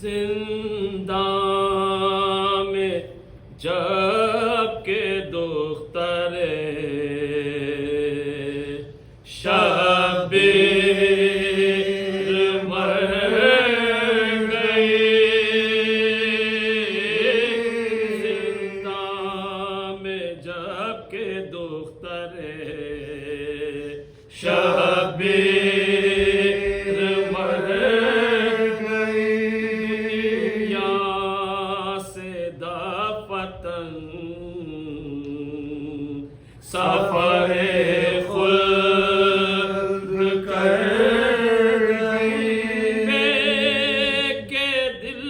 जिंदा में जब के दुख्तरे शब्बीर मर गई। जिंदा में जब के दुख्तरे शब्बीर मर गई। दुनिया से दफतन सफरे खुल्द कर गई। के दिल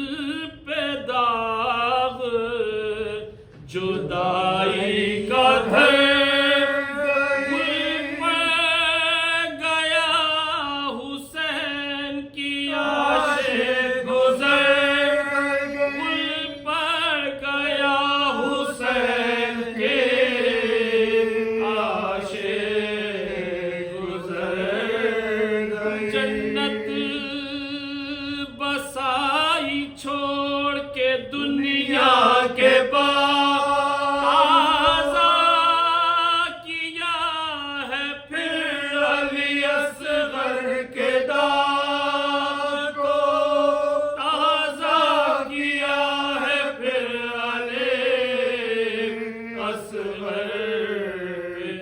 पे दाग जुदाई का घर गया। हुसैन की आशे गुजर पर गया। हुसैन के आशे गुजर। जन्नत बसाई छोड़ के दुनिया के ताज़ा किया है फिर अली असगर के दाग को। ताज़ा किया है फिर अली असगर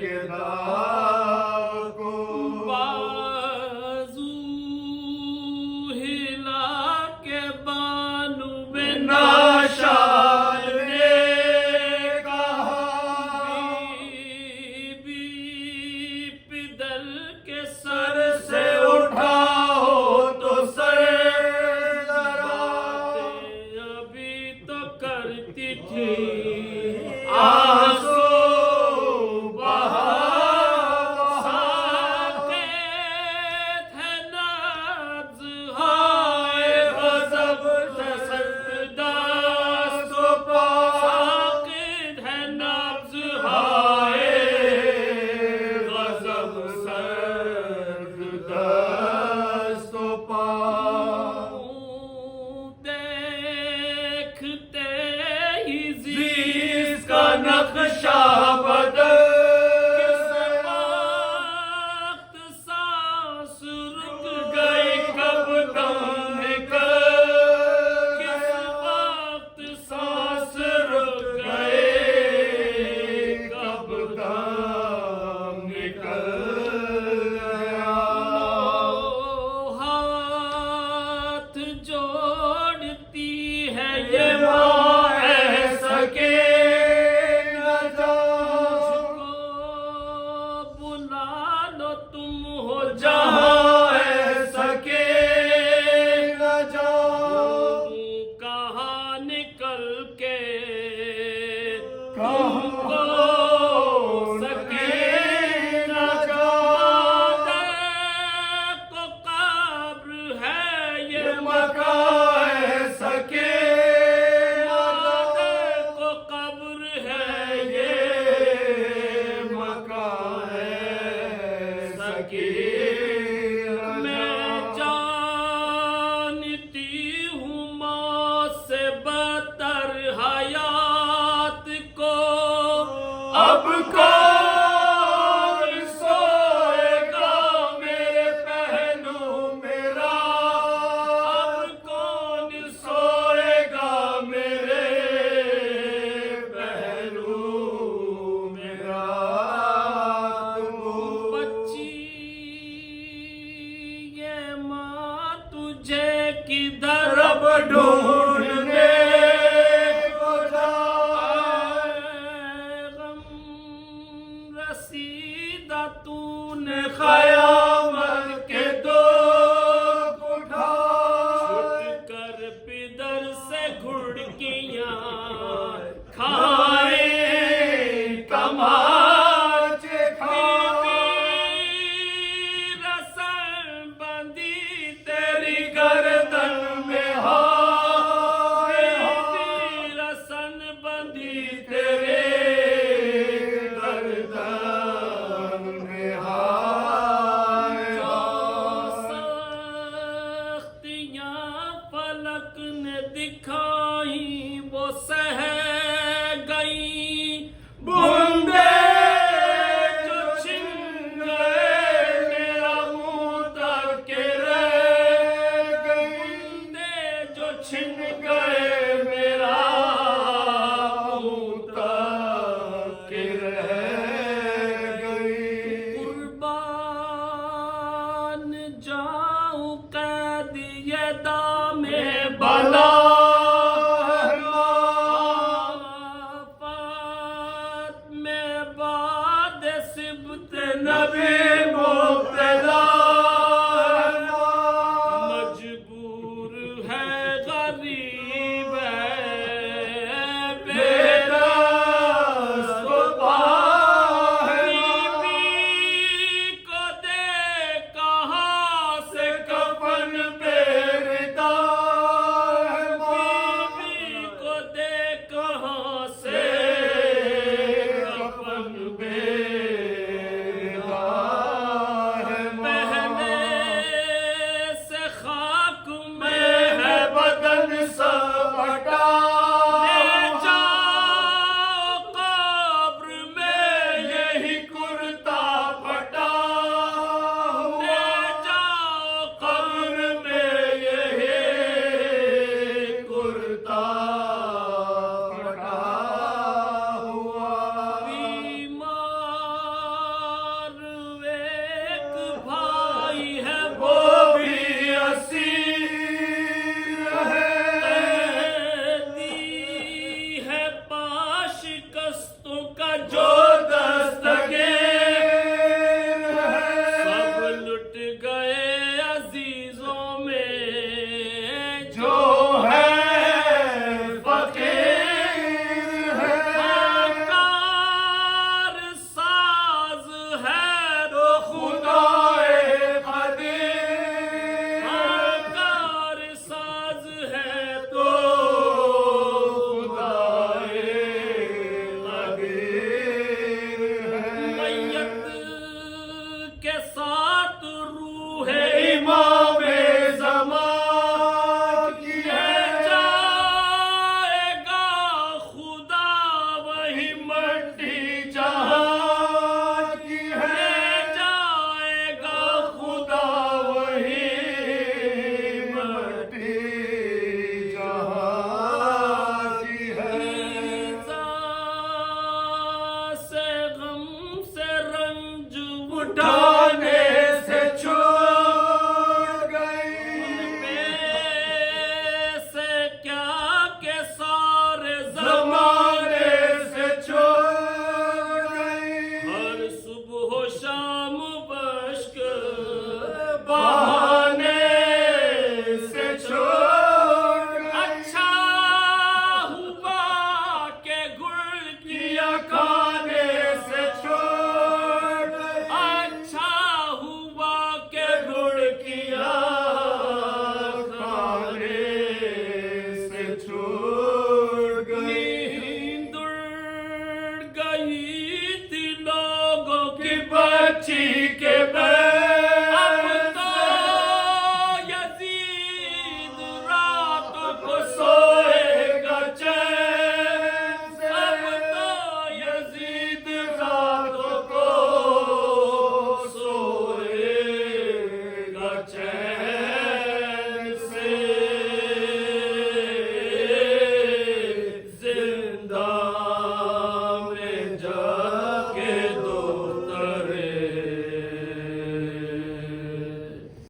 के दाग को। बाजू हिला के बानू बिना शाल ने कहा। बीबी पिदल के सर से उठाओ तो सर। बातें अभी तो करती थी आंसू बहा। साकेत है नाज़ हाय गज़ब शसरदा सुपा। साकेत है नाज़ हाय गज़ब शसरदा सुपा। देखते ही ज़ीस का नक्शा बदल। किस वक्त सांस रुक गई कब दम निकल। किस वक्त सांस रुक गए कब दम निकल गया। हाथ जोड़ती है ये माँ सके न जाओ। बुला लो तुम हो जहाँ सके न जाओ। कहाँ निकल के तुमको सके न जाओ। को कब्र है ये मकान सके को कब्र है ये मकान सके। मैं जानती हूँ मौत से बदतर हयात को। अब कौन सोएगा मेरे पहलू मेरा। अब कौन सोएगा मेरे पहलू मेरा। बच्ची ये माँ तुझे किधर अब ढूंढने को जाए। गम रसीदा तूने ख़यामत के दुख उठा। छुट कर पिदर से घुड़कियाँ खाए तमाचे खाए। रस्म बंदी तेरी गर्दन में हाथ ने दिखाई वो सह गई बूंदे जो छिन गए मेरा मुंह तक के रह गई बूंदे जो छिन गए मेरा मुंह तक के रह गई कुर्बान जाऊं कैद ये दामे बला नबी मुब्तला मजबूर है गरीब है बेदस्त बीबी को दे कहाँ से कफन बेरदा बीबी को दे कहाँ से कफन true.